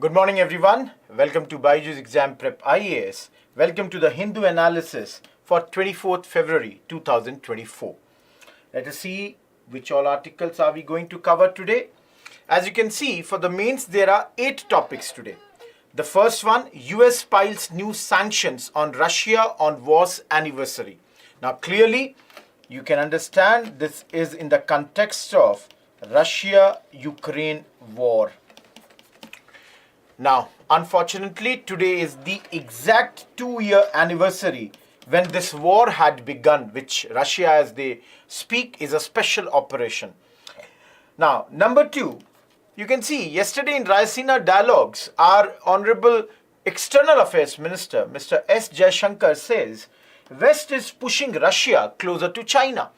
Good morning, everyone. Welcome to Byjus Exam Prep IAS. Welcome to the Hindu analysis for 24th February 2024. Let us see which all articles are we going to cover today. As you can see, for the mains, there are 8 topics today. The first one, US piles new sanctions on Russia on war's anniversary. Now, clearly, you can understand this is in the context of Russia-Ukraine war. Now, unfortunately, today is the exact 2-year anniversary when this war had begun, which Russia, as they speak, is a special operation. Now, number 2, you can see yesterday in Raisina Dialogues, our Honorable External Affairs Minister, Mr. S. Jaishankar, says West is pushing Russia closer to China.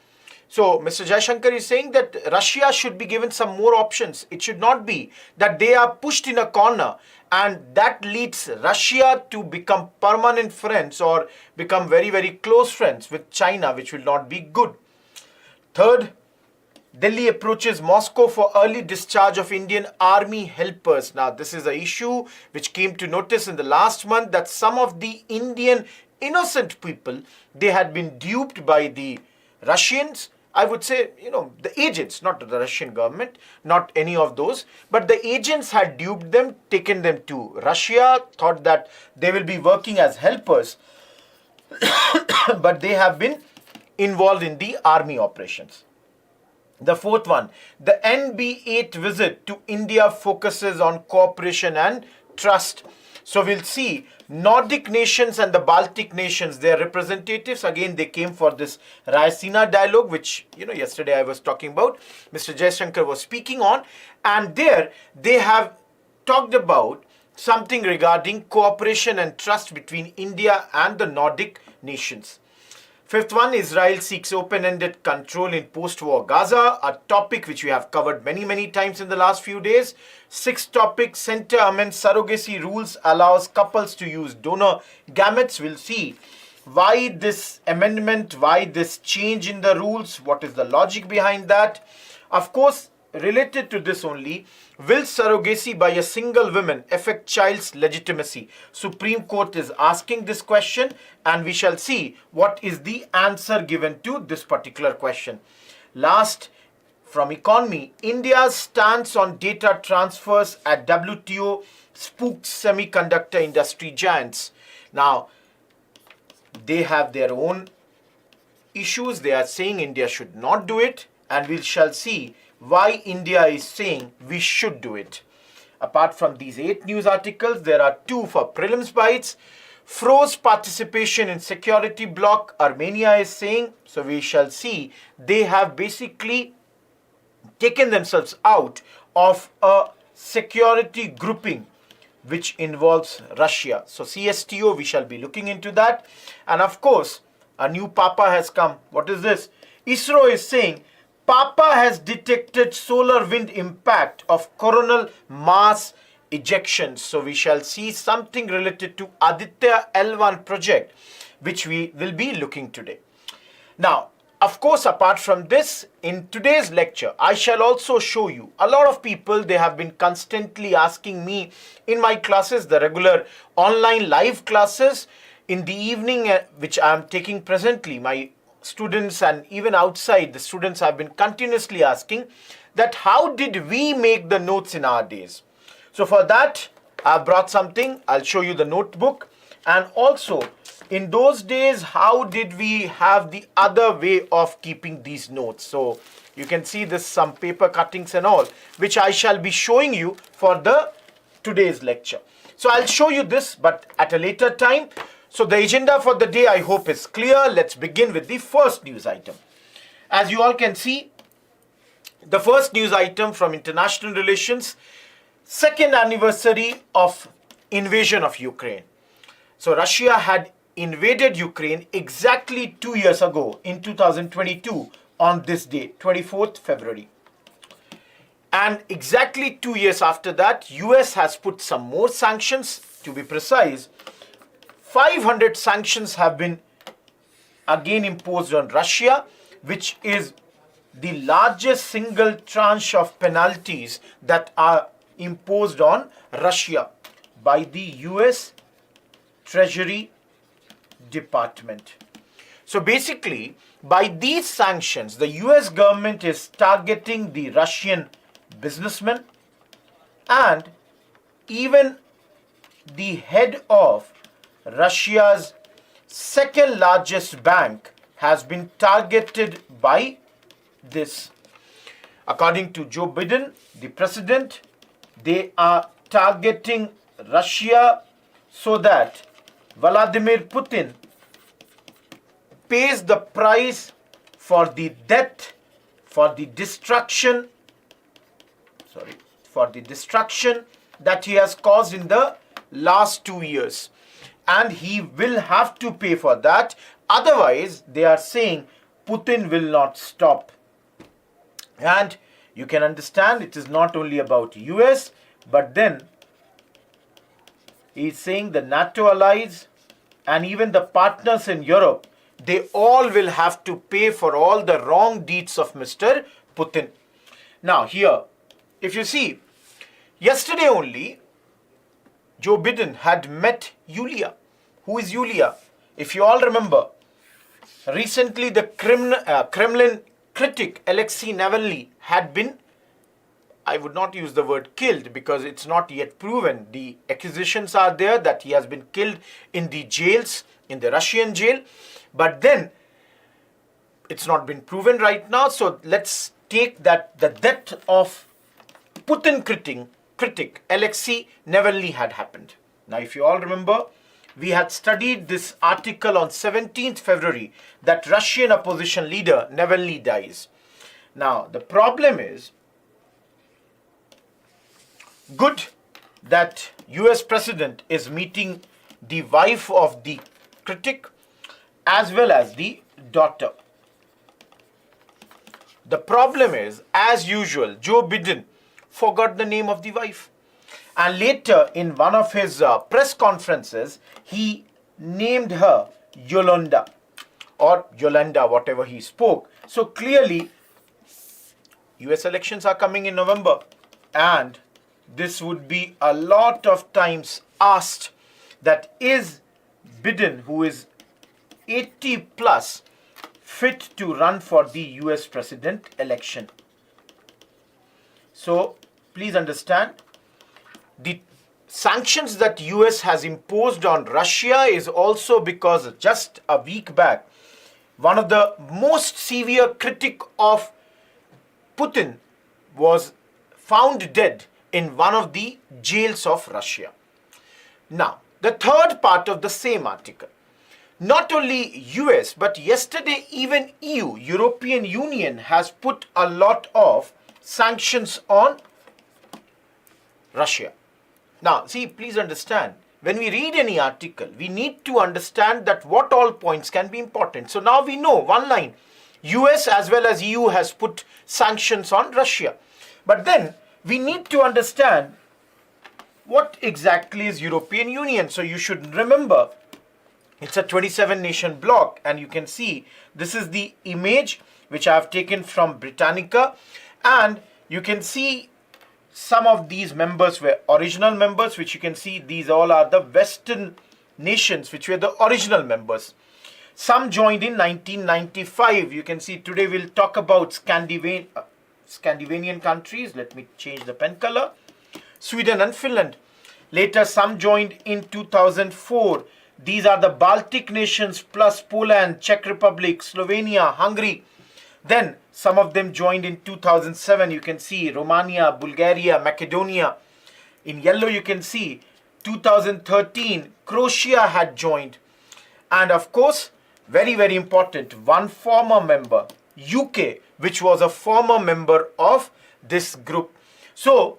So, Mr. Jaishankar is saying that Russia should be given some more options. It should not be that they are pushed in a corner and that leads Russia to become permanent friends or become very, very close friends with China, which will not be good. Third, Delhi approaches Moscow for early discharge of Indian army helpers. Now, this is an issue which came to notice in the last month that some of the Indian innocent people, they had been duped by the Russians. I would say, the agents, not the Russian government, not any of those, but the agents had duped them, taken them to Russia, thought that they will be working as helpers, but they have been involved in the army operations. The fourth one, the NB8 visit to India focuses on cooperation and trust. So we'll see Nordic nations and the Baltic nations, their representatives, again, they came for this Raisina dialogue, which, yesterday I was talking about, Mr. Jaishankar was speaking on, and there they have talked about something regarding cooperation and trust between India and the Nordic nations. Fifth one, Israel seeks open-ended control in post-war Gaza, a topic which we have covered many, many times in the last few days. Sixth topic, Center amends surrogacy rules, allows couples to use donor gametes. We'll see why this amendment, why this change in the rules, what is the logic behind that. Of course, related to this only, will surrogacy by a single woman affect child's legitimacy? Supreme Court is asking this question and we shall see what is the answer given to this particular question. Last, from economy, India's stance on data transfers at WTO spooks semiconductor industry giants. Now, they have their own issues. They are saying India should not do it, and we shall see why India is saying we should do it. Apart from these 8 news articles, there are 2 for prelims bites. Froze participation in security bloc, Armenia is saying. So we shall see they have basically taken themselves out of a security grouping which involves Russia. So CSTO, we shall be looking into that. And of course, a new Papa has come. What is this? ISRO is saying Papa has detected solar wind impact of coronal mass ejections. So we shall see something related to Aditya L1 project, which we will be looking today. Now, of course, apart from this, in today's lecture, I shall also show you a lot of people, they have been constantly asking me in my classes, the regular online live classes in the evening, which I am taking presently. My students and even outside, the students have been continuously asking that how did we make the notes in our days? So for that, I've brought something. I'll show you the notebook. And also, in those days, how did we have the other way of keeping these notes? So you can see this, some paper cuttings and all, which I shall be showing you for the today's lecture. So I'll show you this, but at a later time. So the agenda for the day, I hope, is clear. Let's begin with the first news item. As you all can see, the first news item from international relations, 2nd anniversary of invasion of Ukraine. So Russia had invaded Ukraine exactly 2 years ago in 2022 on this day, 24th February. And exactly 2 years after that, US has put some more sanctions. To be precise, 500 sanctions have been again imposed on Russia, which is the largest single tranche of penalties that are imposed on Russia by the US Treasury Department. So basically, by these sanctions, the US government is targeting the Russian businessmen, and even the head of Russia's second largest bank has been targeted by this. According to Joe Biden, the president, they are targeting Russia so that Vladimir Putin pays the price for the death, for the destruction that he has caused in the last 2 years. And he will have to pay for that. Otherwise, they are saying Putin will not stop. And you can understand it is not only about US, but then he is saying the NATO allies and even the partners in Europe, they all will have to pay for all the wrong deeds of Mr. Putin. Now here, if you see, yesterday only, Joe Biden had met Yulia. Who is Yulia? If you all remember, recently the Kremlin critic Alexei Navalny had been, I would not use the word killed because it's not yet proven. The accusations are there that he has been killed in the jails, in the Russian jail. But then, it's not been proven right now. So let's take that the death of Putin critic Alexei Navalny had happened. Now, if you all remember, we had studied this article on 17th February that Russian opposition leader Navalny dies. Now, the problem is, good that US president is meeting the wife of the critic as well as the daughter. The problem is, as usual, Joe Biden forgot the name of the wife. And later, in one of his press conferences, he named her Yolanda or Yolanda, whatever he spoke. So clearly, US elections are coming in November, and this would be a lot of times asked that is Biden, who is 80 plus, fit to run for the US president election. So please understand, the sanctions that US has imposed on Russia is also because just a week back, one of the most severe critic of Putin was found dead in one of the jails of Russia. Now, the third part of the same article. Not only US, but yesterday even EU, European Union, has put a lot of sanctions on Russia. Now, see, please understand, when we read any article, we need to understand that what all points can be important. So now we know one line, US as well as EU has put sanctions on Russia. But then we need to understand what exactly is European Union. So you should remember, it's a 27 nation bloc, and you can see this is the image which I have taken from Britannica, and you can see some of these members were original members, which you can see these all are the Western nations which were the original members. Some joined in 1995. You can see today we'll talk about Scandinavian countries. Let me change the pen color. Sweden and Finland. Later some joined in 2004. These are the Baltic nations plus Poland, Czech Republic, Slovenia, Hungary. Then some of them joined in 2007. You can see Romania, Bulgaria, Macedonia. In yellow you can see 2013 Croatia had joined. And of course, very, very important, one former member, UK, which was a former member of this group. So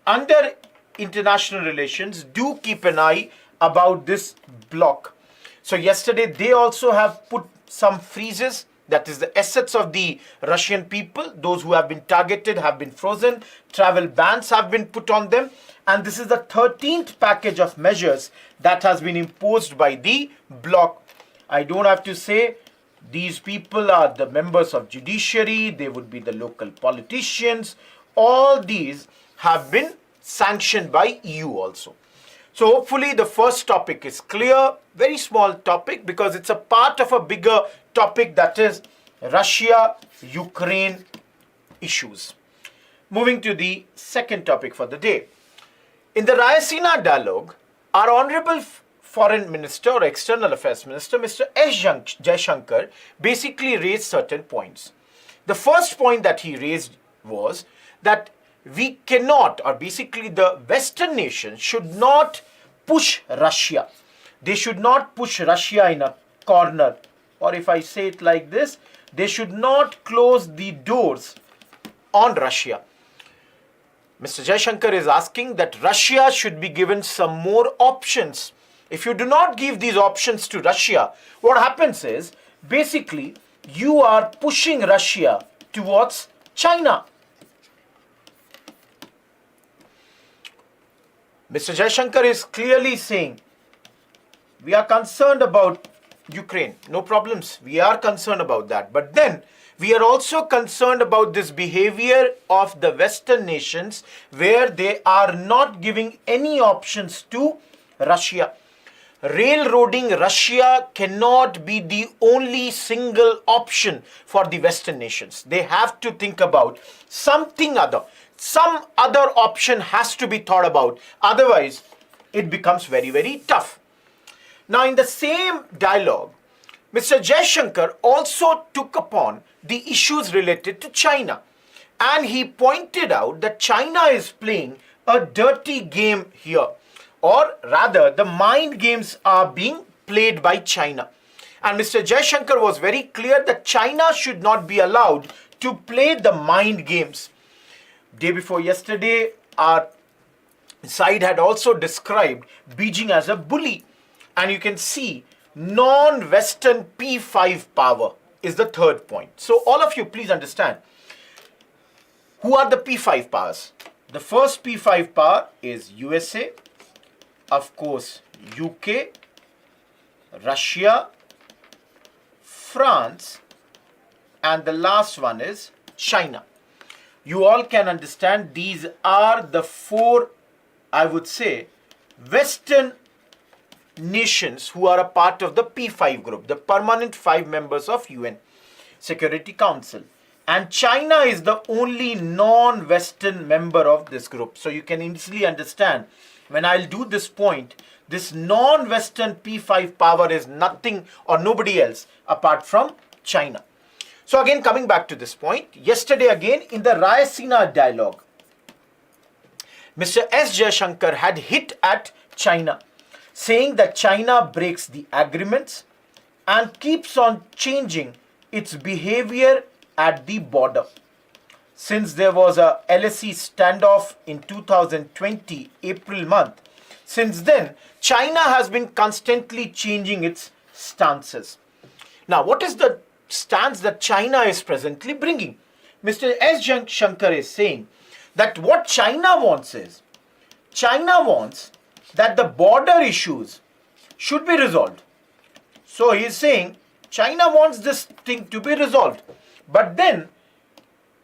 under international relations, do keep an eye about this bloc. So yesterday they also have put some freezes, that is the assets of the Russian people, those who have been targeted have been frozen, travel bans have been put on them, and this is the 13th package of measures that has been imposed by the bloc. I don't have to say these people are the members of judiciary, they would be the local politicians, all these have been sanctioned by EU also. So hopefully the first topic is clear. Very small topic because it's a part of a bigger topic, that is Russia-Ukraine issues. Moving to the second topic for the day. In the Raisina dialogue, our Honorable Foreign Minister or External Affairs Minister, Mr. S. Jaishankar, basically raised certain points. The first point that he raised was that we cannot, or basically the Western nations should not push Russia. They should not push Russia in a corner. Or if I say it like this, they should not close the doors on Russia. Mr. Jaishankar is asking that Russia should be given some more options. If you do not give these options to Russia, what happens is, basically, you are pushing Russia towards China. Mr. Jaishankar is clearly saying, we are concerned about Ukraine, no problems, we are concerned about that. But then, we are also concerned about this behavior of the Western nations where they are not giving any options to Russia. Railroading Russia cannot be the only single option for the Western nations. They have to think about something other. Some other option has to be thought about. Otherwise, it becomes very, very tough. Now, in the same dialogue, Mr. Jaishankar also took upon the issues related to China. And he pointed out that China is playing a dirty game here. Or rather, the mind games are being played by China. And Mr. Jaishankar was very clear that China should not be allowed to play the mind games. Day before yesterday, our side had also described Beijing as a bully. And you can see non-Western P5 power is the third point. So all of you please understand, who are the P5 powers? The first P5 power is USA, of course UK, Russia, France, and the last one is China. You all can understand these are the four, I would say, Western nations who are a part of the P5 group, the permanent 5 members of UN Security Council. And China is the only non-Western member of this group. So you can easily understand, when I'll do this point, this non-Western P5 power is nothing or nobody else apart from China. So again, coming back to this point, yesterday again in the Raisina dialogue, Mr. S. Jaishankar had hit at China, saying that China breaks the agreements and keeps on changing its behavior at the border. Since there was a LSE standoff in 2020, April month, since then, China has been constantly changing its stances. Now, what is the stance that China is presently bringing? Mr. S. Jaishankar is saying that what China wants is, China wants that the border issues should be resolved. So he is saying China wants this thing to be resolved. But then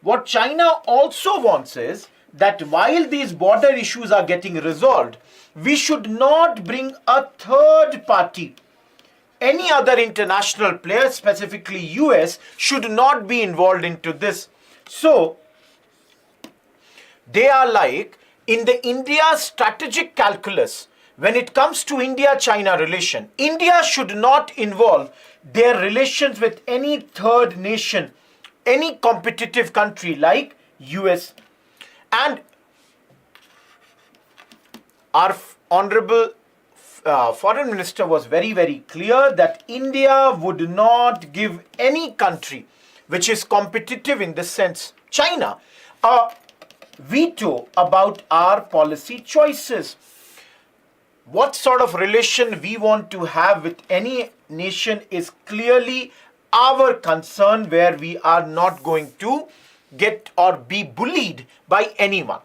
what China also wants is that while these border issues are getting resolved, we should not bring a third party. Any other international player, specifically US, should not be involved into this. So they are like, in the India strategic calculus, when it comes to India-China relation, India should not involve their relations with any third nation, any competitive country like US. And our Honorable Foreign Minister was very, very clear that India would not give any country which is competitive in this sense, China, a veto about our policy choices. What sort of relation we want to have with any nation is clearly our concern, where we are not going to get or be bullied by anyone.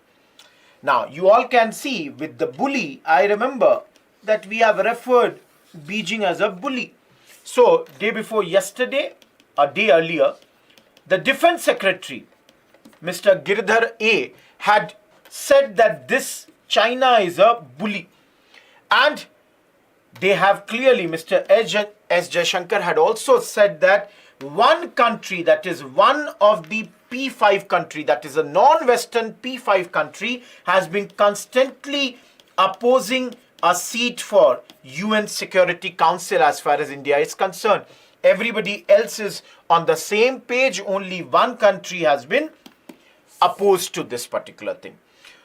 Now, you all can see with the bully, I remember that we have referred Beijing as a bully. So, day before yesterday, a day earlier, the Defense Secretary, Mr. Girdhar A, had said that this China is a bully. And they have clearly, Mr. S. Jaishankar had also said that one country, that is one of the P5 country, that is a non-Western P5 country, has been constantly opposing a seat for UN Security Council as far as India is concerned. Everybody else is on the same page, only one country has been opposed to this particular thing.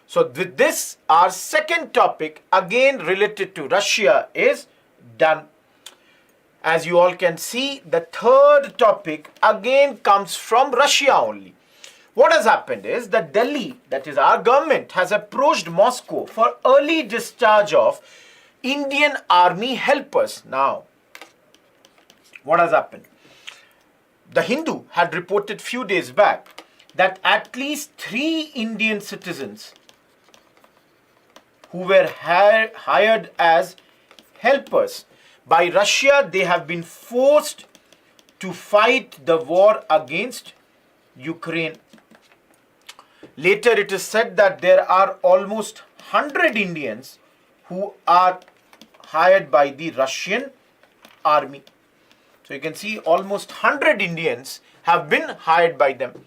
So with this, our second topic, again related to Russia, is done. As you all can see, the third topic again comes from Russia only. What has happened is that Delhi, that is our government, has approached Moscow for early discharge of Indian army helpers. Now, what has happened? The Hindu had reported few days back that at least 3 Indian citizens who were hired as helpers by Russia, they have been forced to fight the war against Ukraine. Later it is said that there are almost 100 Indians who are hired by the Russian army. So you can see almost 100 Indians have been hired by them.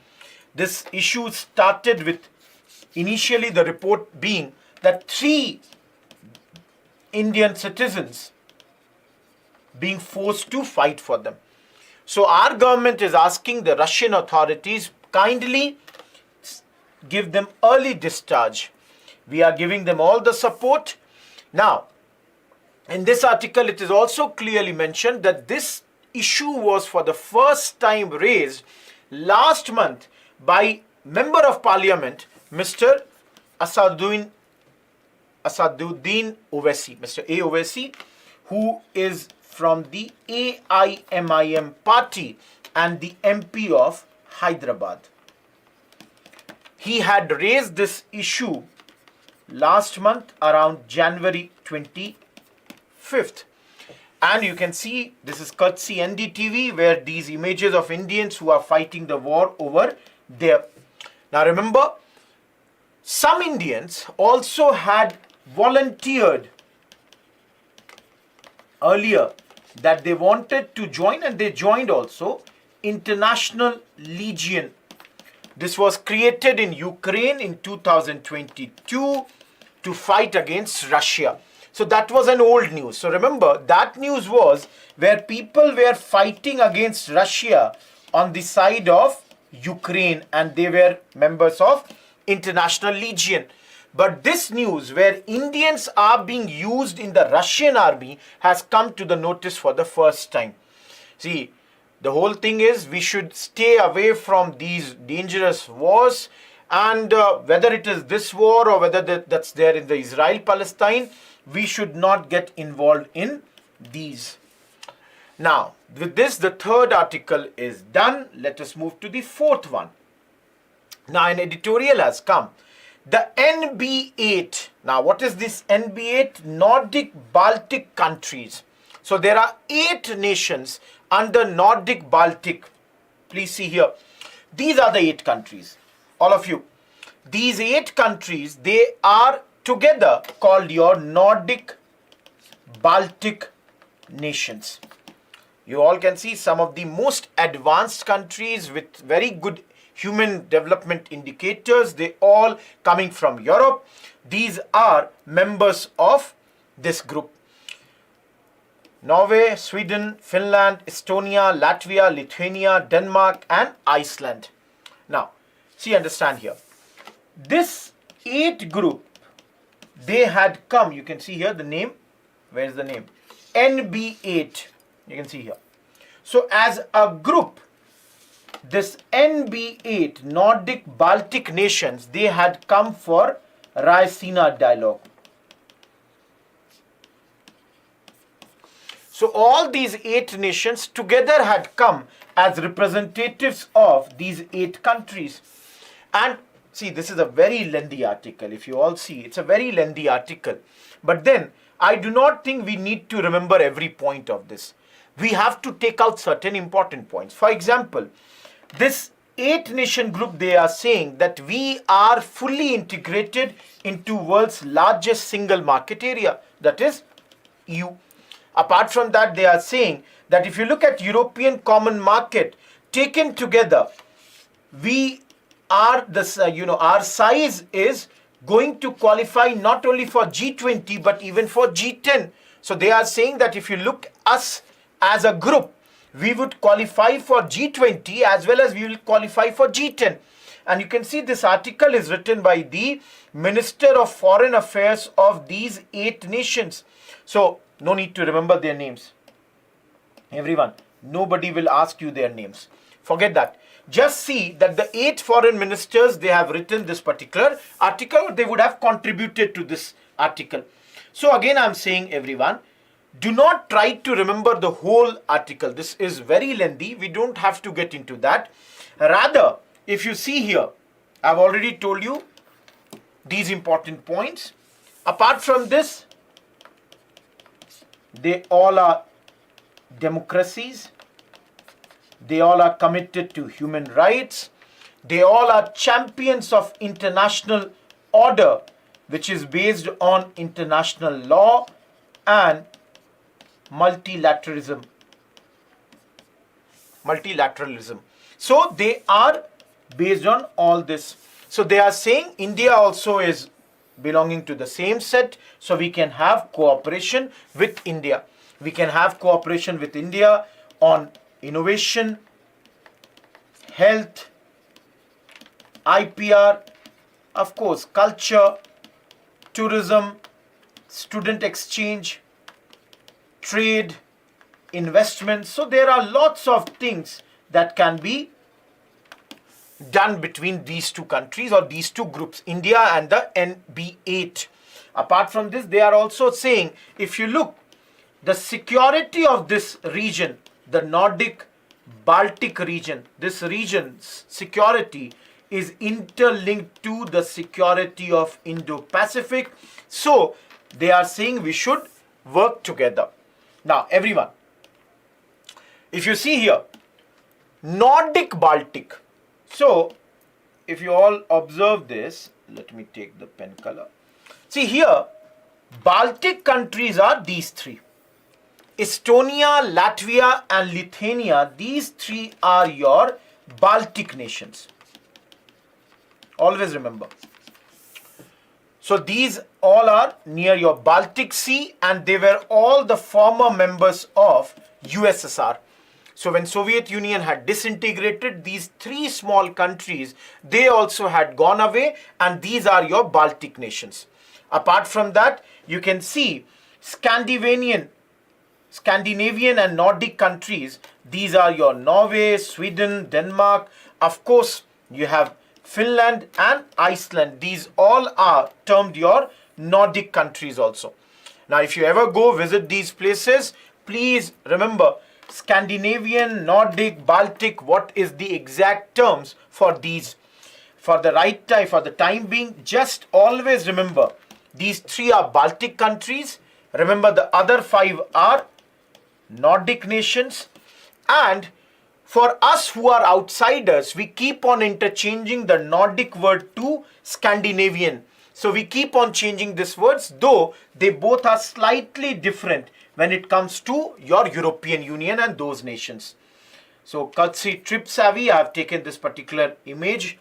This issue started with initially the report being that 3 Indian citizens being forced to fight for them. So our government is asking the Russian authorities kindly give them early discharge. We are giving them all the support. Now, in this article, it is also clearly mentioned that this issue was for the first time raised last month by Member of Parliament, Mr. Asaduddin Owaisi, Mr. A. Owaisi, who is from the AIMIM party and the MP of Hyderabad. He had raised this issue last month around January 25th. And you can see this is courtesy NDTV, where these images of Indians who are fighting the war over there. Now remember, some Indians also had volunteered earlier that they wanted to join, and they joined also International Legion. This was created in Ukraine in 2022 to fight against Russia. So that was an old news. So remember, that news was where people were fighting against Russia on the side of Ukraine, and they were members of International Legion. But this news where Indians are being used in the Russian army has come to the notice for the first time. See, the whole thing is we should stay away from these dangerous wars, and whether it is this war or whether that's there in the Israel-Palestine, we should not get involved in these. Now, with this, the third article is done. Let us move to the fourth one. Now, an editorial has come. The NB8. Now, what is this NB8? Nordic Baltic countries. So, there are 8 nations under Nordic Baltic. Please see here. These are the 8 countries. All of you. These 8 countries, they are together called your Nordic Baltic nations. You all can see some of the most advanced countries with very good human development indicators. They all coming from Europe. These are members of this group. Norway, Sweden, Finland, Estonia, Latvia, Lithuania, Denmark, and Iceland. Now, see, understand here. This 8 group, they had come, you can see here the name. Where is the name? NB8. You can see here. So as a group, this NB8, Nordic Baltic nations, they had come for Raisina dialogue. So all these 8 nations together had come as representatives of these 8 countries. And see, this is a very lengthy article. If you all see, it's a very lengthy article. But then, I do not think we need to remember every point of this. We have to take out certain important points. For example, this 8-nation group, they are saying that we are fully integrated into world's largest single market area, that is EU. Apart from that, they are saying that if you look at European Common Market taken together, we are this, our size is going to qualify not only for G20 but even for G10. So they are saying that if you look us as a group, we would qualify for G20 as well as we will qualify for G10. And you can see this article is written by the Minister of Foreign Affairs of these 8 nations. So no need to remember their names. Everyone, nobody will ask you their names. Forget that. Just see that the 8 foreign ministers, they have written this particular article, or they would have contributed to this article. So again, I'm saying, everyone, do not try to remember the whole article. This is very lengthy. We don't have to get into that. Rather, if you see here, I've already told you these important points. Apart from this, they all are democracies. They all are committed to human rights. They all are champions of international order, which is based on international law and multilateralism. So they are based on all this. So they are saying India also is belonging to the same set. So we can have cooperation with India. We can have cooperation with India on innovation, health, IPR, of course, culture, tourism, student exchange, trade, investments. So there are lots of things that can be done between these two countries or these two groups, India and the NB8. Apart from this, they are also saying, if you look, the security of this region, the Nordic Baltic region, this region's security is interlinked to the security of Indo-Pacific. So they are saying we should work together. Now everyone, if you see here, Nordic Baltic. So if you all observe this, let me take the pen color. See here, Baltic countries are these 3. Estonia, Latvia and Lithuania, these 3 are your Baltic nations. Always remember. So these all are near your Baltic Sea, and they were all the former members of USSR. So when Soviet Union had disintegrated, these 3 small countries, they also had gone away, and these are your Baltic nations. Apart from that, you can see Scandinavian and Nordic countries. These are your Norway, Sweden, Denmark. Of course, you have Finland and Iceland. These all are termed your Nordic countries also. Now, if you ever go visit these places, please remember Scandinavian, Nordic, Baltic, what is the exact terms for these. For the right time, for the time being, just always remember these 3 are Baltic countries. Remember the other 5 are Nordic nations. And for us who are outsiders, we keep on interchanging the Nordic word to Scandinavian. So we keep on changing these words, though they both are slightly different when it comes to your European Union and those nations. So courtesy Trip Savvy, I have taken this particular image.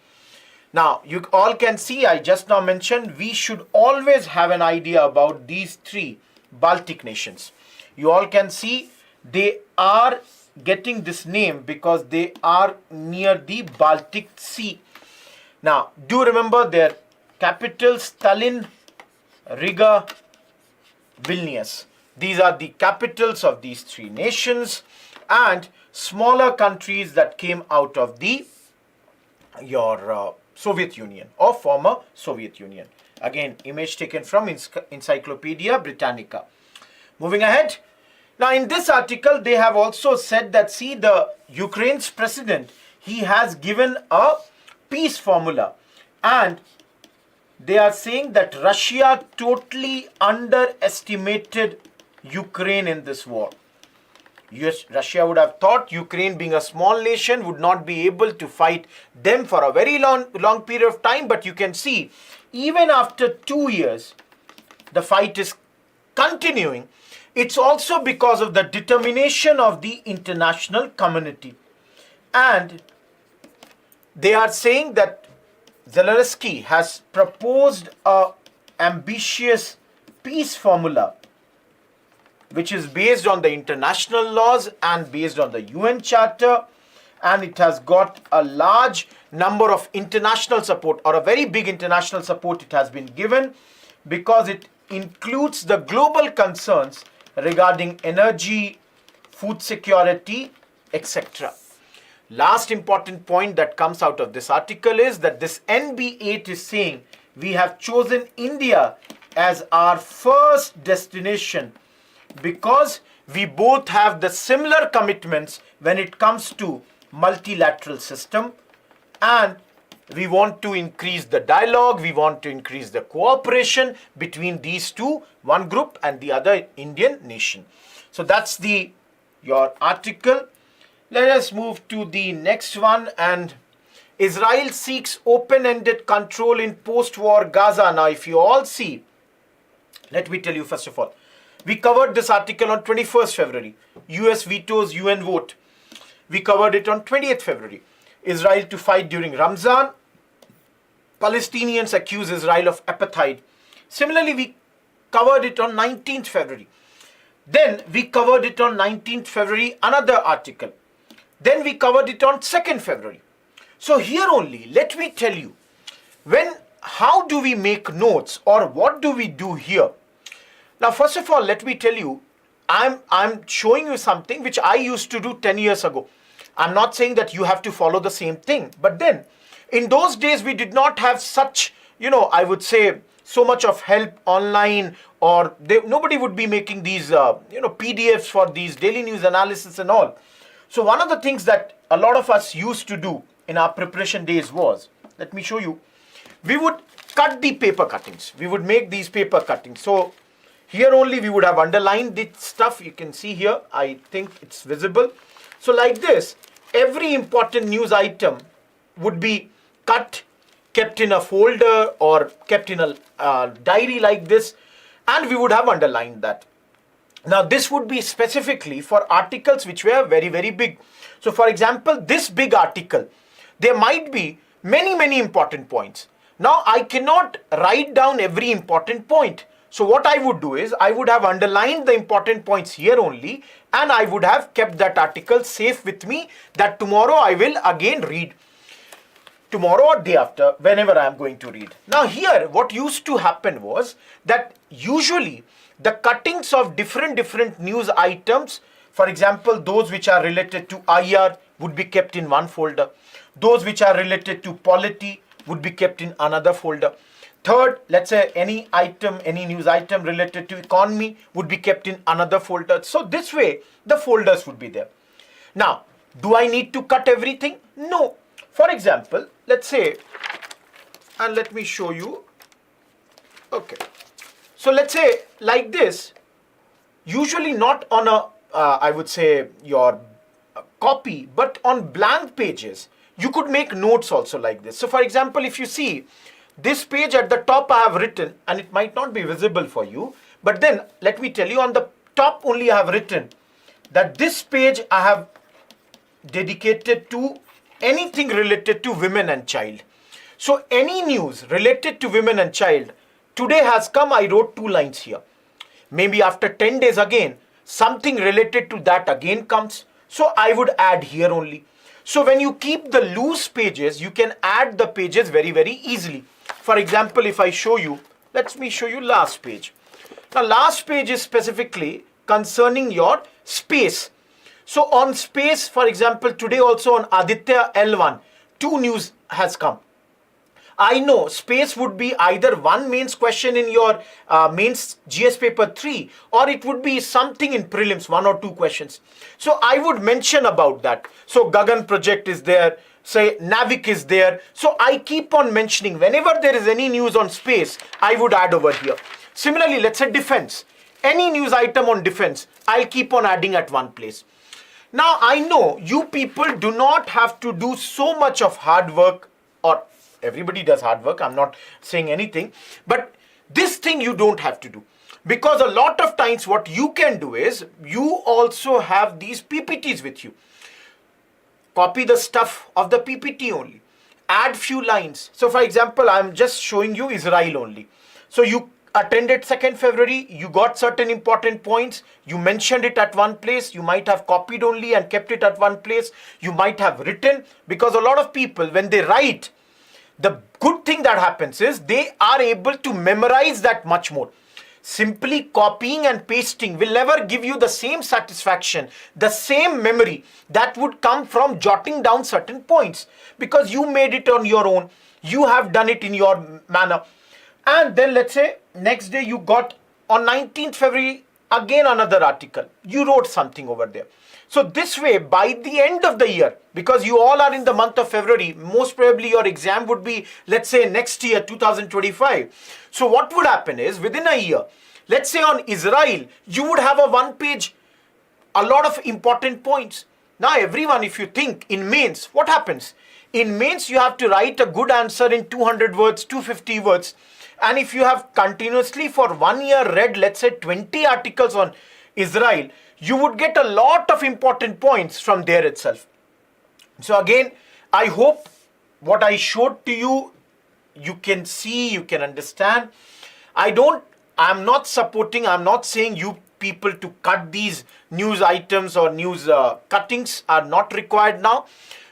Now you all can see, I just now mentioned, we should always have an idea about these 3 Baltic nations. You all can see they are getting this name because they are near the Baltic Sea. Now do remember their capitals: Tallinn, Riga, Vilnius. These are the capitals of these 3 nations, and smaller countries that came out of the your Soviet Union or former Soviet Union. Again, image taken from Encyclopedia Britannica. Moving ahead. Now in this article, they have also said that, see, the Ukraine's president, he has given a peace formula, and they are saying that Russia totally underestimated Ukraine in this war. Russia would have thought Ukraine, being a small nation, would not be able to fight them for a very long period of time. But you can see, even after 2 years, the fight is continuing. It's also because of the determination of the international community. And they are saying that Zelensky has proposed an ambitious peace formula, which is based on the international laws and based on the UN Charter, and it has got a large number of international support, or a very big international support it has been given, because it includes the global concerns regarding energy, food security, etc. Last important point that comes out of this article is that this NB8 is saying we have chosen India as our first destination because we both have the similar commitments when it comes to multilateral system, and we want to increase the dialogue, we want to increase the cooperation between these two, one group and the other Indian nation. So that's your article. Let us move to the next one. And Israel seeks open-ended control in post-war Gaza. Now, if you all see, let me tell you first of all, we covered this article on 21st February. US vetoes UN vote. We covered it on 20th February. Israel to fight during Ramzan. Palestinians accuse Israel of apartheid. Similarly, we covered it on 19th February. Then we covered it on 19th February, another article. Then we covered it on 2nd February. So here only, let me tell you, how do we make notes, or what do we do here? Now, first of all, let me tell you, I'm showing you something which I used to do 10 years ago. I'm not saying that you have to follow the same thing. But then, in those days, we did not have such, I would say, so much of help online, or nobody would be making these, PDFs for these daily news analysis and all. So one of the things that a lot of us used to do in our preparation days was, let me show you, we would cut the paper cuttings. We would make these paper cuttings. So here only we would have underlined this stuff. You can see here, I think it's visible. So like this, every important news item would be cut, kept in a folder or kept in a diary like this, and we would have underlined that. Now this would be specifically for articles which were very, very big. So for example, this big article, there might be many important points. Now I cannot write down every important point. So what I would do is, I would have underlined the important points here only, and I would have kept that article safe with me, that tomorrow I will again read. Tomorrow or day after, whenever I am going to read. Now here, what used to happen was that usually the cuttings of different news items, for example, those which are related to IR would be kept in one folder. Those which are related to polity would be kept in another folder. Third, let's say any news item related to economy would be kept in another folder. So this way, the folders would be there. Now, do I need to cut everything? No. For example, let's say, and let me show you. Okay. So let's say like this, usually not on I would say your copy, but on blank pages, you could make notes also like this. So for example, if you see this page at the top, I have written, and it might not be visible for you, but then let me tell you, on the top only I have written that this page I have dedicated to anything related to women and child. So any news related to women and child, today has come, I wrote 2 lines here. Maybe after 10 days again, something related to that again comes. So I would add here only. So when you keep the loose pages, you can add the pages very, very easily. For example, if I show you, let me show you last page. Now last page is specifically concerning your space. So on space, for example, today also on Aditya L1, 2 news has come. I know space would be either one mains question in your mains GS paper 3, or it would be something in prelims, 1 or 2 questions. So I would mention about that. So Gagan project is there, say Navik is there. So I keep on mentioning whenever there is any news on space, I would add over here. Similarly, let's say defense. Any news item on defense, I'll keep on adding at one place. Now, I know you people do not have to do so much of hard work, or everybody does hard work, I'm not saying anything, but this thing you don't have to do. Because a lot of times what you can do is, you also have these PPTs with you. Copy the stuff of the PPT only. Add few lines. So for example, I'm just showing you Israel only. So you attended 2nd February, you got certain important points, you mentioned it at one place, you might have copied only and kept it at one place, you might have written, because a lot of people, when they write, the good thing that happens is they are able to memorize that much more. Simply copying and pasting will never give you the same satisfaction, the same memory that would come from jotting down certain points, because you made it on your own, you have done it in your manner. And then let's say next day you got on 19th February again another article, you wrote something over there. So this way, by the end of the year, because you all are in the month of February, most probably your exam would be, let's say, next year, 2025. So what would happen is, within a year, let's say on Israel, you would have a one page, a lot of important points. Now everyone, if you think in mains, what happens? In mains, you have to write a good answer in 200 words, 250 words. And if you have continuously for 1 year read, let's say 20 articles on Israel, you would get a lot of important points from there itself. So again, I hope what I showed to you, you can see, you can understand. I'm not supporting, I'm not saying you people to cut these news items or news cuttings are not required now.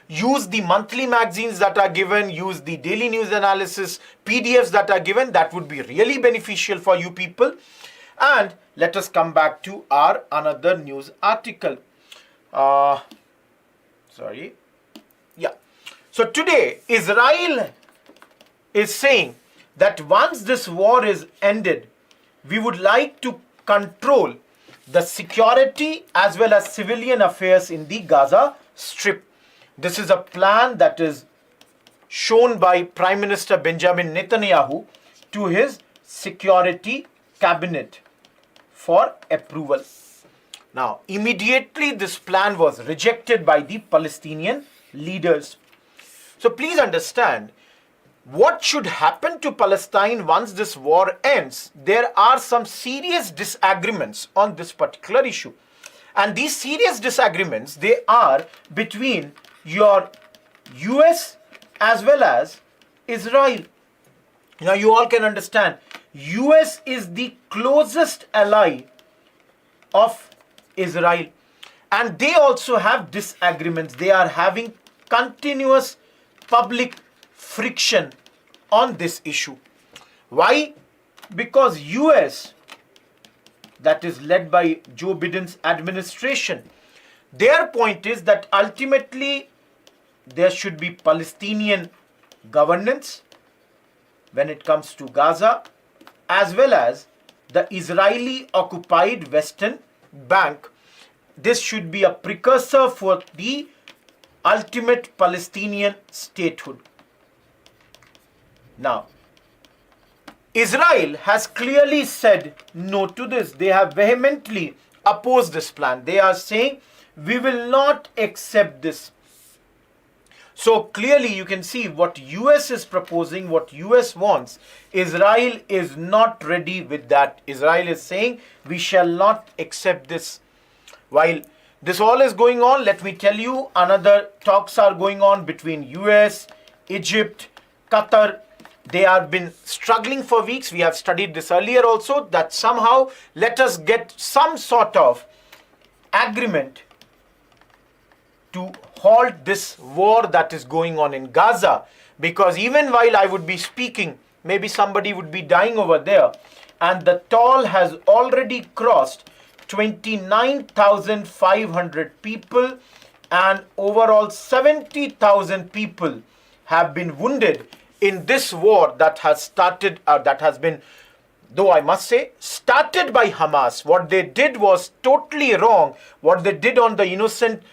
Use the monthly magazines that are given, use the daily news analysis, PDFs that are given, that would be really beneficial for you people. And let us come back to our another news article. So today, Israel is saying that once this war is ended, we would like to control the security as well as civilian affairs in the Gaza Strip. This is a plan that is shown by Prime Minister Benjamin Netanyahu to his security cabinet for approval. Now, immediately this plan was rejected by the Palestinian leaders. So please understand, what should happen to Palestine once this war ends? There are some serious disagreements on this particular issue. And these serious disagreements, they are between your US as well as Israel. Now you all can understand, US is the closest ally of Israel. And they also have disagreements. They are having continuous public friction on this issue. Why? Because US, that is led by Joe Biden's administration, their point is that ultimately there should be Palestinian governance when it comes to Gaza, as well as the Israeli occupied Western Bank. This should be a precursor for the ultimate Palestinian statehood. Now, Israel has clearly said no to this. They have vehemently opposed this plan. They are saying, we will not accept this. So clearly you can see what US is proposing, what US wants. Israel is not ready with that. Israel is saying, we shall not accept this. While this all is going on, let me tell you, another talks are going on between US, Egypt, Qatar. They have been struggling for weeks. We have studied this earlier also, that somehow let us get some sort of agreement to halt this war that is going on in Gaza. Because even while I would be speaking, maybe somebody would be dying over there. And the toll has already crossed 29,500 people, and overall 70,000 people have been wounded in this war that has started, that has been, though I must say, started by Hamas. What they did was totally wrong. What they did on the innocent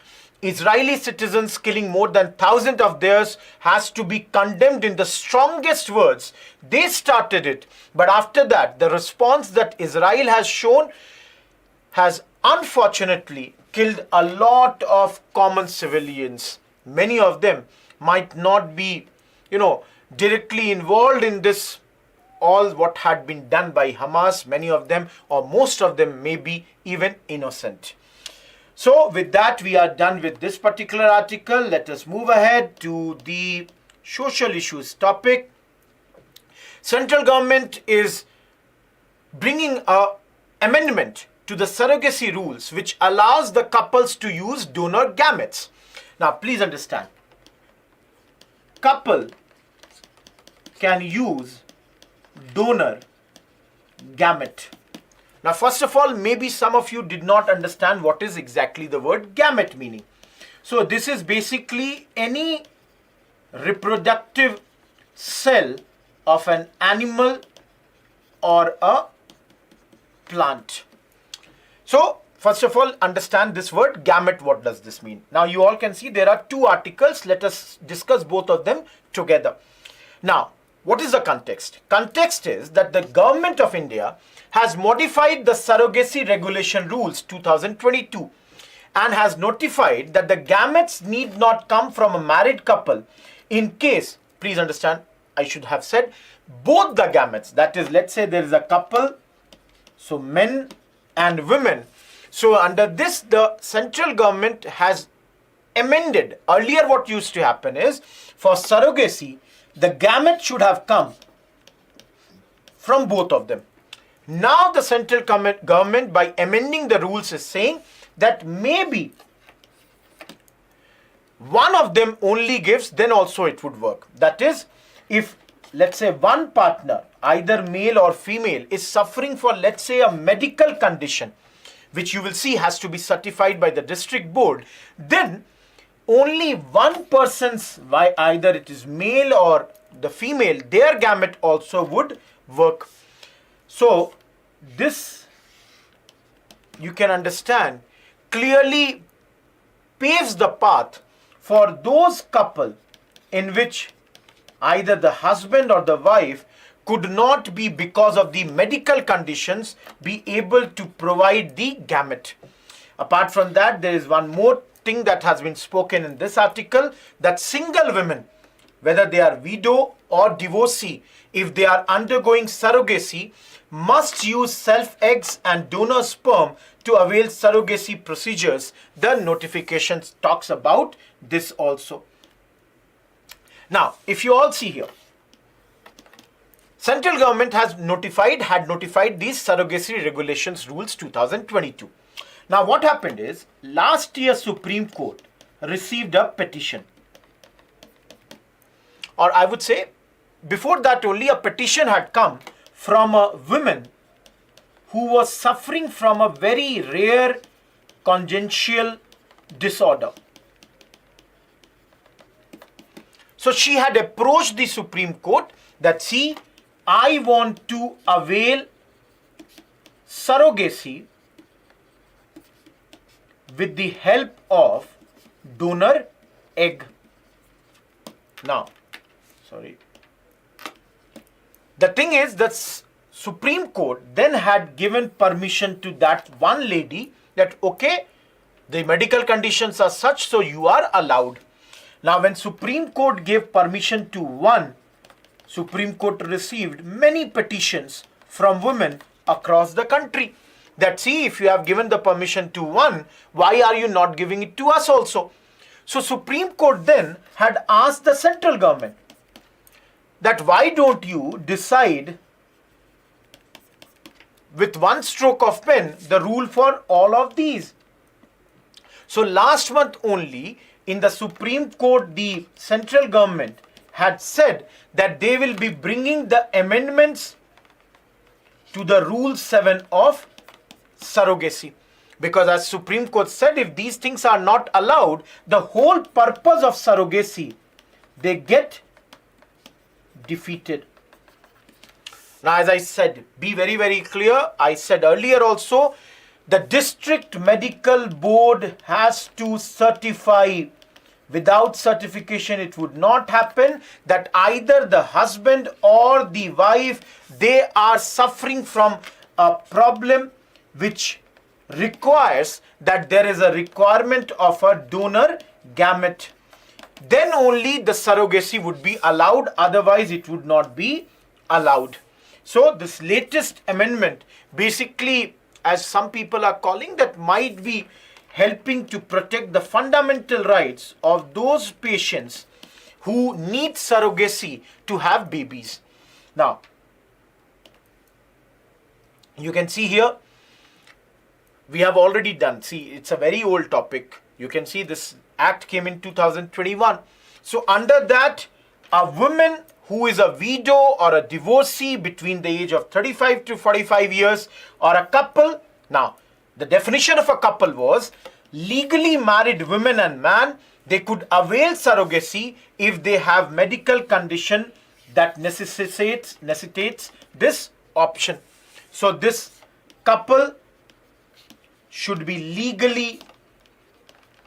Israeli citizens, killing more than 1,000 of theirs, has to be condemned in the strongest words. They started it. But after that, the response that Israel has shown has unfortunately killed a lot of common civilians. Many of them might not be, directly involved in this, all what had been done by Hamas. Many of them, or most of them, may be even innocent. So with that, we are done with this particular article. Let us move ahead to the social issues topic. Central government is bringing a amendment to the surrogacy rules which allows the couples to use donor gametes. Now please understand, couple can use donor gamete. Now first of all, maybe some of you did not understand what is exactly the word gamete meaning. So this is basically any reproductive cell of an animal or a plant. So first of all, understand this word gamete. What does this mean? Now you all can see there are two articles. Let us discuss both of them together. Now, what is the context? Context is that the government of India has modified the surrogacy regulation rules 2022 and has notified that the gametes need not come from a married couple in case, please understand, I should have said both the gametes, that is, let's say there is a couple, so men and women. So under this, the central government has amended. Earlier what used to happen is, for surrogacy, the gamete should have come from both of them. Now the central government, by amending the rules, is saying that maybe one of them only gives, then also it would work. That is, if let's say one partner, either male or female, is suffering for, let's say, a medical condition, which you will see has to be certified by the district board, then only one person's, either it is male or the female, their gamete also would work. So this, you can understand, clearly paves the path for those couple in which either the husband or the wife could not be, because of the medical conditions, be able to provide the gamete. Apart from that, there is one more thing that has been spoken in this article, that single women, whether they are widow or divorcee, if they are undergoing surrogacy, must use self eggs and donor sperm to avail surrogacy procedures. The notification talks about this also. Now, if you all see here, central government had notified these surrogacy regulations rules 2022. Now what happened is, last year Supreme Court received a petition, or I would say before that only, a petition had come from a woman who was suffering from a very rare congenital disorder. So she had approached the Supreme Court that, see, I want to avail surrogacy with the help of donor egg. Now, the thing is that Supreme Court then had given permission to that one lady that, okay, the medical conditions are such, so you are allowed. Now, when Supreme Court gave permission to one, Supreme Court received many petitions from women across the country that, see, if you have given the permission to one, why are you not giving it to us also? So Supreme Court then had asked the central government that, why don't you decide with one stroke of pen the rule for all of these? So last month only, in the Supreme Court, the central government had said that they will be bringing the amendments to the Rule 7 of surrogacy. Because as Supreme Court said, if these things are not allowed, the whole purpose of surrogacy, they get defeated. Now, as I said, be very, very clear. I said earlier also, the district medical board has to certify. Without certification, it would not happen that either the husband or the wife, they are suffering from a problem which requires that there is a requirement of a donor gamete. Then only the surrogacy would be allowed, otherwise it would not be allowed. So this latest amendment basically, as some people are calling, that might be helping to protect the fundamental rights of those patients who need surrogacy to have babies. Now, you can see here, we have already done, see, it's a very old topic. You can see this act came in 2021. So under that, a woman who is a widow or a divorcee between the age of 35 to 45 years, or a couple. Now, the definition of a couple was legally married woman and man. They could avail surrogacy if they have medical condition that necessitates this option. So this couple should be legally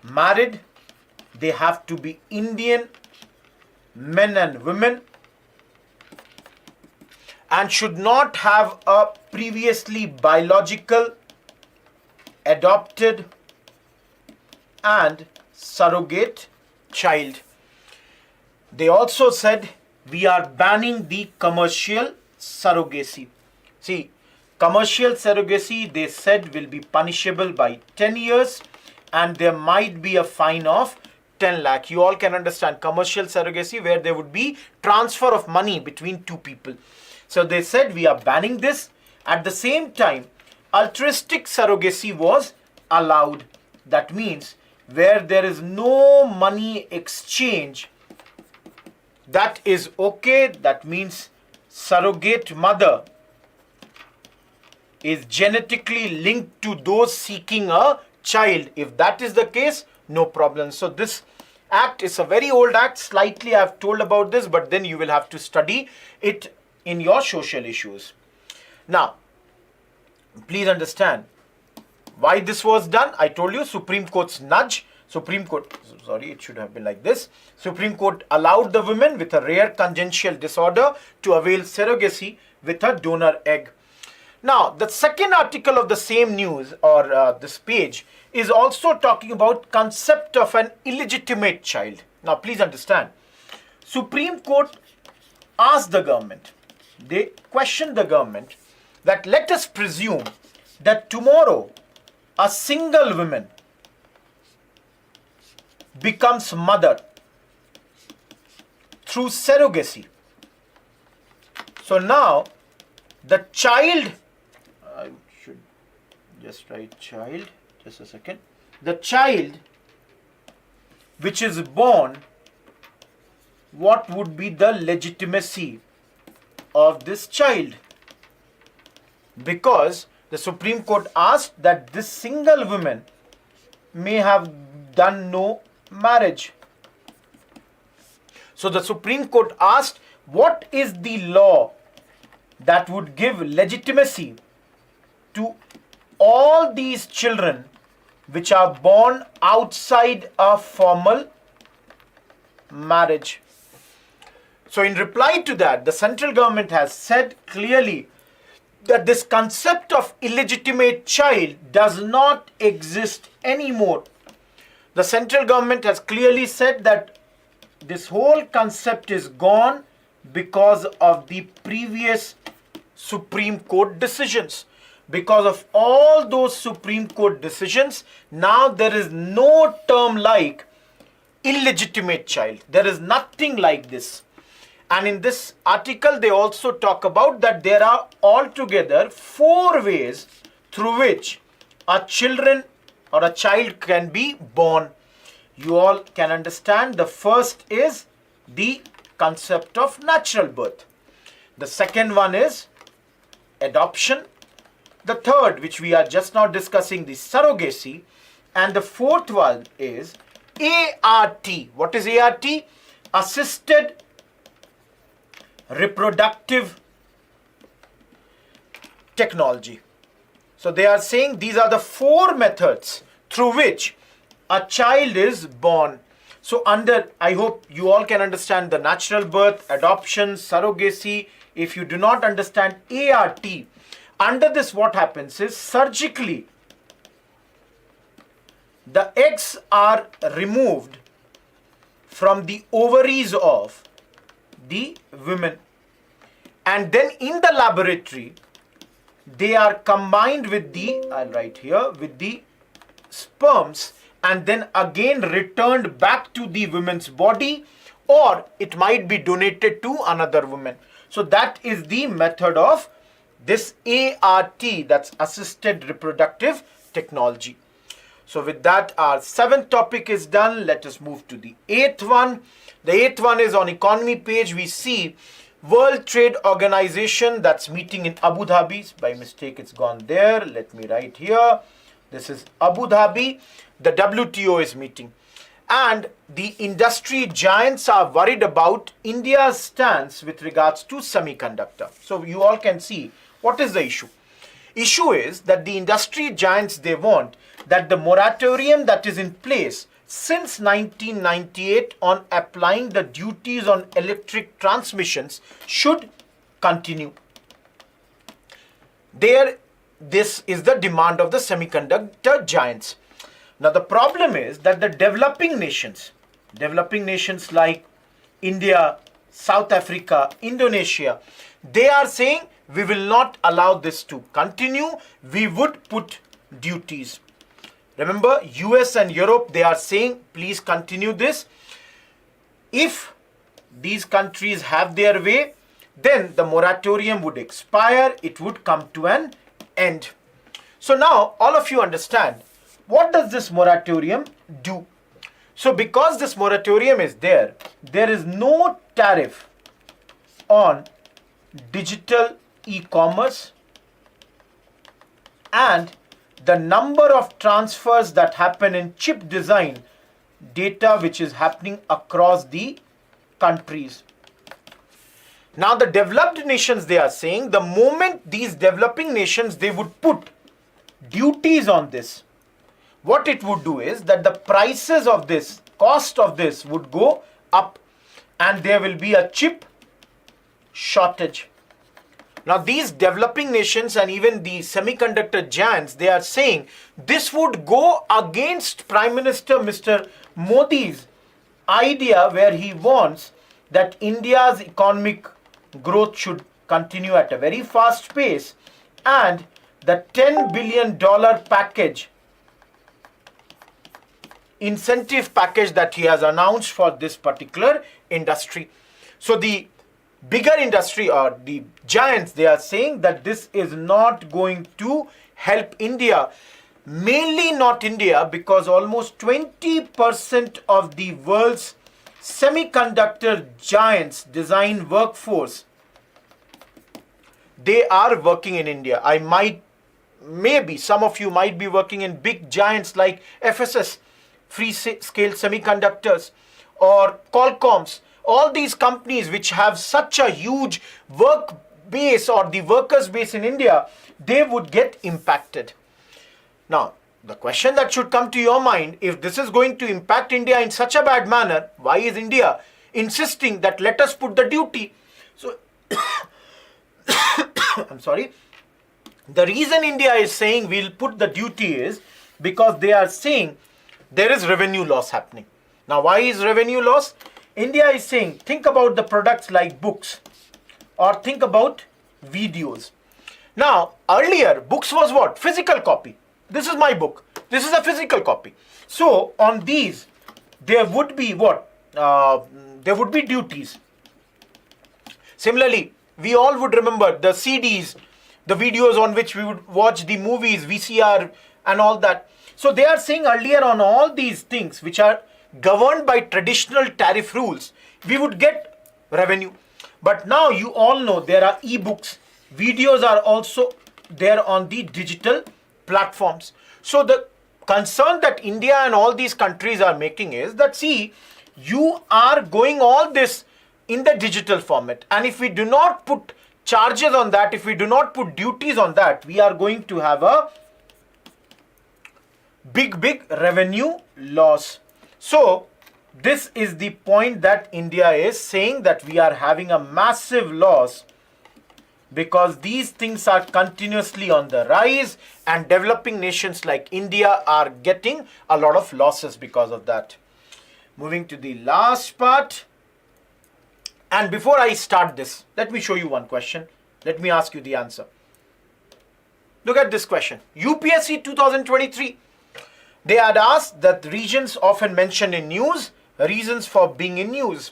married. They have to be Indian men and women, and should not have a previously biological, adopted and surrogate child. They also said we are banning the commercial surrogacy. See, commercial surrogacy, they said, will be punishable by 10 years and there might be a fine of 10 lakh. You all can understand commercial surrogacy, where there would be transfer of money between two people. So they said we are banning this. At the same time, altruistic surrogacy was allowed. That means where there is no money exchange, that is okay. That means surrogate mother is genetically linked to those seeking a child. If that is the case, no problem. So this act is a very old act. Slightly I have told about this, but then you will have to study it in your social issues. Now, please understand why this was done. I told you Supreme Court's nudge. Supreme Court, sorry, it should have been like this. Supreme Court allowed the women with a rare congenital disorder to avail surrogacy with a donor egg. Now, the second article of the same news, or this page, is also talking about concept of an illegitimate child. Now, please understand, Supreme Court asked the government, they questioned the government, that let us presume that tomorrow a single woman becomes mother through surrogacy. So now the child, I should just write child, just a second. The child which is born, what would be the legitimacy of this child? Because the Supreme Court asked that this single woman may have done no marriage. So the Supreme Court asked, what is the law that would give legitimacy to all these children which are born outside a formal marriage? So in reply to that, the central government has said clearly that this concept of illegitimate child does not exist anymore. The central government has clearly said that this whole concept is gone because of the previous Supreme Court decisions. Because of all those Supreme Court decisions, now there is no term like illegitimate child. There is nothing like this. And in this article, they also talk about that there are altogether 4 ways through which a children or a child can be born. You all can understand. The first is the concept of natural birth. The second one is adoption. The third, which we are just now discussing, the surrogacy. And the fourth one is ART. What is ART? Assisted reproductive technology. So they are saying these are the 4 methods through which a child is born. So under, I hope you all can understand the natural birth, adoption, surrogacy. If you do not understand ART, under this what happens is surgically the eggs are removed from the ovaries of the women, and then in the laboratory they are combined with the, I'll write here, with the sperms, and then again returned back to the woman's body, or it might be donated to another woman. So that is the method of this ART, that's assisted reproductive technology. So with that, our 7th topic is done. Let us move to the 8th one. The 8th one is on economy page. We see World Trade Organization that's meeting in Abu Dhabi. By mistake, it's gone there. Let me write here. This is Abu Dhabi. The WTO is meeting. And the industry giants are worried about India's stance with regards to semiconductor. So you all can see what is the issue. Issue is that the industry giants, they want that the moratorium that is in place since 1998 on applying the duties on electric transmissions should continue. This is the demand of the semiconductor giants. Now the problem is that the developing nations like India, South Africa, Indonesia, they are saying we will not allow this to continue. We would put duties. Remember, US and Europe, they are saying please continue this. If these countries have their way, then the moratorium would expire. It would come to an end. So now all of you understand, what does this moratorium do? So because this moratorium is there is no tariff on digital e-commerce, and the number of transfers that happen in chip design data which is happening across the countries. Now the developed nations, they are saying the moment these developing nations, they would put duties on this, what it would do is that the prices of this, cost of this would go up, and there will be a chip shortage. Now these developing nations and even the semiconductor giants, they are saying this would go against Prime Minister Mr. Modi's idea, where he wants that India's economic growth should continue at a very fast pace, and the $10 billion package, incentive package that he has announced for this particular industry. So the bigger industry or the giants, they are saying that this is not going to help India, mainly not India, because almost 20% of the world's semiconductor giants design workforce, they are working in India. Maybe some of you might be working in big giants like FSS, Free Scale Semiconductors, or Qualcomm's. All these companies which have such a huge work base or the workers base in India, they would get impacted. Now, the question that should come to your mind, if this is going to impact India in such a bad manner, why is India insisting that let us put the duty? So, I'm sorry. The reason India is saying we'll put the duty is because they are saying there is revenue loss happening. Now, why is revenue loss? India is saying, think about the products like books, or think about videos. Now, earlier, books was what? Physical copy. This is my book. This is a physical copy. So, on these, there would be what? There would be duties. Similarly, we all would remember the CDs, the videos on which we would watch the movies, VCR and all that. So, they are saying earlier on all these things which are governed by traditional tariff rules, we would get revenue. But now you all know there are e-books, videos are also there on the digital platforms. So the concern that India and all these countries are making is that, see, you are going all this in the digital format, and if we do not put charges on that, if we do not put duties on that, we are going to have a big revenue loss. So this is the point that India is saying, that we are having a massive loss because these things are continuously on the rise and developing nations like India are getting a lot of losses because of that. Moving to the last part. And before I start this, let me show you one question. Let me ask you the answer. Look at this question. UPSC 2023. They had asked that regions often mentioned in news, reasons for being in news.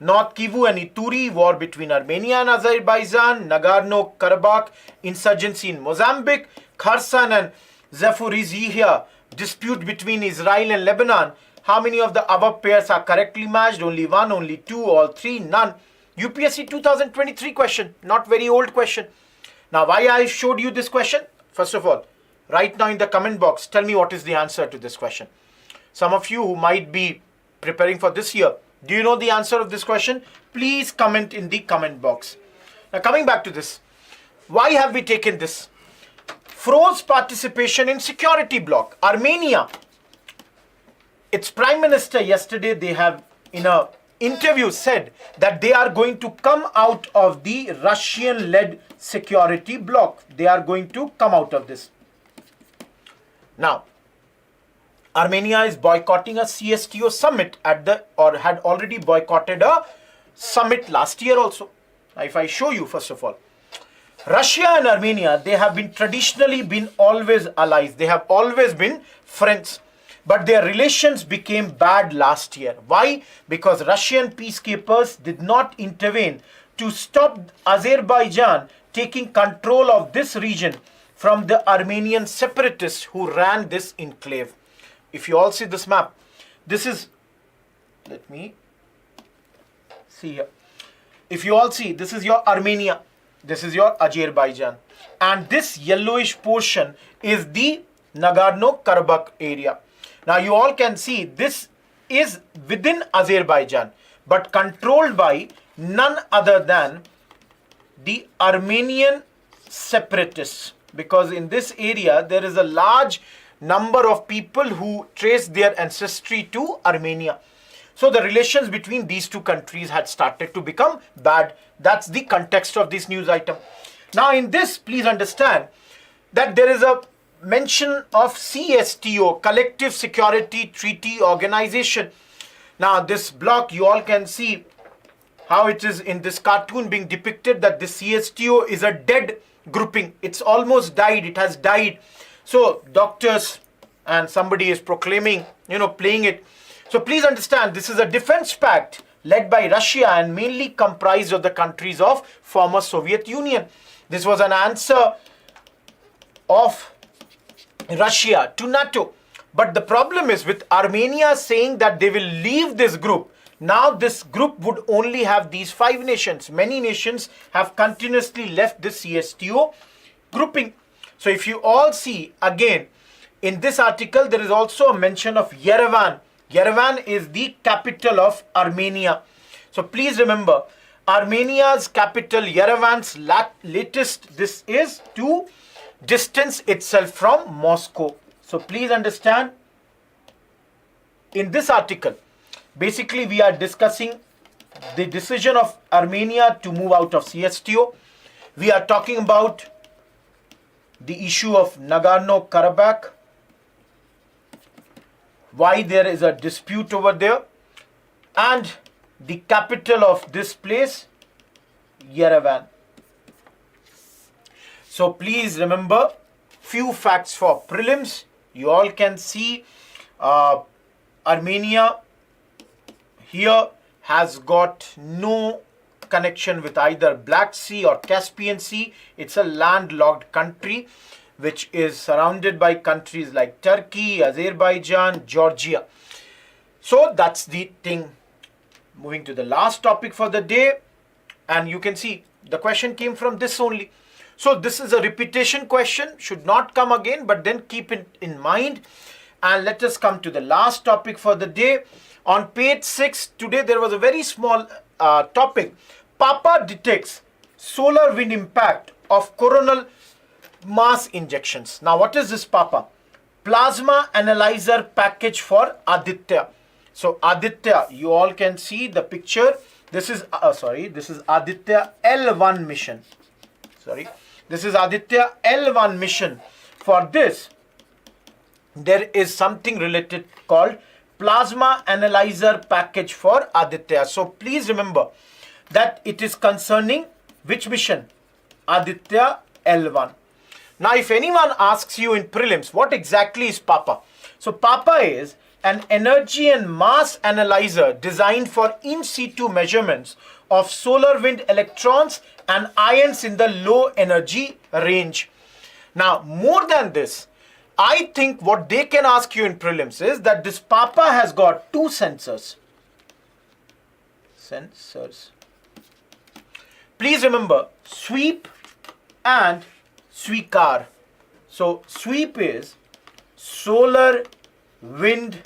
North Kivu and Ituri, war between Armenia and Azerbaijan, Nagorno-Karabakh, insurgency in Mozambique, Kherson and Zaporizhzhia, dispute between Israel and Lebanon. How many of the above pairs are correctly matched? Only one, only two, all three, none. UPSC 2023 question, not very old question. Now, why I showed you this question? First of all, right now in the comment box, tell me what is the answer to this question. Some of you who might be preparing for this year, do you know the answer of this question? Please comment in the comment box. Now, coming back to this, why have we taken this? Froze participation in security bloc. Armenia, its prime minister yesterday, they have in a interview said that they are going to come out of the Russian-led security bloc. They are going to come out of this. Now, Armenia is boycotting a CSTO summit had already boycotted a summit last year also. Now, if I show you, first of all, Russia and Armenia, they have been traditionally always allies. They have always been friends. But their relations became bad last year. Why? Because Russian peacekeepers did not intervene to stop Azerbaijan taking control of this region from the Armenian separatists who ran this enclave. If you all see this map, this is, let me see here. If you all see, this is your Armenia, this is your Azerbaijan, and this yellowish portion is the Nagorno-Karabakh area. Now you all can see this is within Azerbaijan, but controlled by none other than the Armenian separatists, because in this area there is a large number of people who trace their ancestry to Armenia. So the relations between these two countries had started to become bad. That's the context of this news item. Now in this, please understand that there is a mention of CSTO, Collective Security Treaty Organization. Now this block, you all can see how it is in this cartoon being depicted that the CSTO is a dead grouping. It's almost died. It has died. So doctors and somebody is proclaiming, playing it. So please understand, this is a defense pact led by Russia and mainly comprised of the countries of former Soviet Union. This was an answer of Russia to NATO. But the problem is with Armenia saying that they will leave this group. Now this group would only have these 5 nations. Many nations have continuously left this CSTO grouping. So if you all see again in this article, there is also a mention of Yerevan. Yerevan is the capital of Armenia. So please remember, Armenia's capital Yerevan's latest this is to distance itself from Moscow. So please understand, in this article, basically we are discussing the decision of Armenia to move out of CSTO. We are talking about the issue of Nagorno-Karabakh, why there is a dispute over there, and the capital of this place, Yerevan. So please remember, few facts for prelims. You all can see Armenia here has got no connection with either Black Sea or Caspian Sea. It's a landlocked country which is surrounded by countries like Turkey, Azerbaijan, Georgia. So that's the thing. Moving to the last topic for the day, and you can see the question came from this only. So this is a repetition question, should not come again, but then keep it in mind. And let us come to the last topic for the day. On page 6 today there was a very small topic. Papa detects solar wind impact of coronal mass injections. Now what is this Papa? Plasma analyzer package for Aditya. So Aditya, you all can see the picture. This is this is Aditya L1 mission. This is Aditya L1 mission. For this, there is something related called plasma analyzer package for Aditya. So please remember that it is concerning which mission? Aditya L1. Now, if anyone asks you in prelims, what exactly is PAPA? So PAPA is an energy and mass analyzer designed for in situ measurements of solar wind electrons and ions in the low energy range. Now, more than this, I think what they can ask you in prelims is that this PAPA has got two sensors. Please remember, sweep and swikar. So sweep is solar wind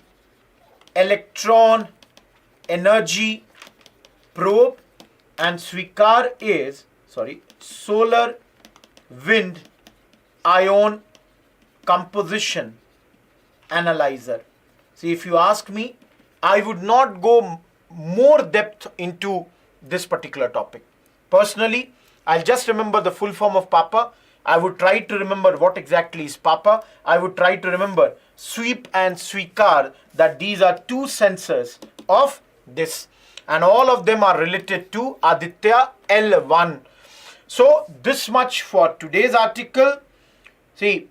electron energy probe, and swikar is solar wind ion composition analyzer. See, if you ask me, I would not go more depth into this particular topic. Personally, I'll just remember the full form of PAPA. I would try to remember what exactly is PAPA. I would try to remember sweep and swikar, that these are two sensors of this, and all of them are related to Aditya L1. So this much for today's article. See,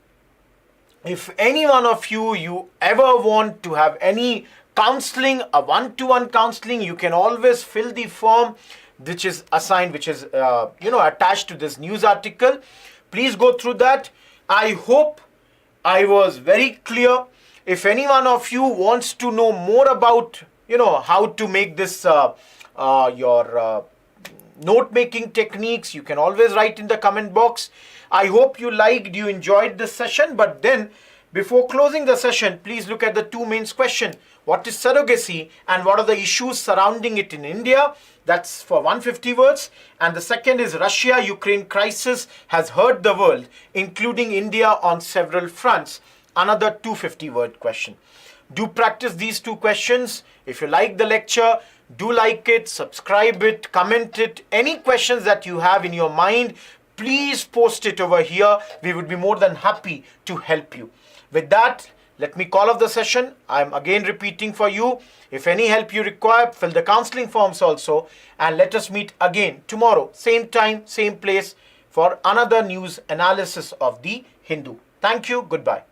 if any one of you ever want to have any counseling, a one-to-one counseling, you can always fill the form which is assigned, which is attached to this news article. Please go through that. I hope I was very clear. If any one of you wants to know more about how to make this your note-making techniques, you can always write in the comment box. I hope you enjoyed this session. But then, before closing the session, please look at the two mains question. What is surrogacy and what are the issues surrounding it in India? That's for 150 words. And the second is Russia-Ukraine crisis has hurt the world, including India, on several fronts. Another 250 word question. Do practice these two questions. If you like the lecture, do like it, subscribe it, comment it. Any questions that you have in your mind, please post it over here. We would be more than happy to help you. With that, let me call off the session. I'm again repeating for you. If any help you require, fill the counseling forms also. And let us meet again tomorrow, same time, same place, for another news analysis of the Hindu. Thank you. Goodbye.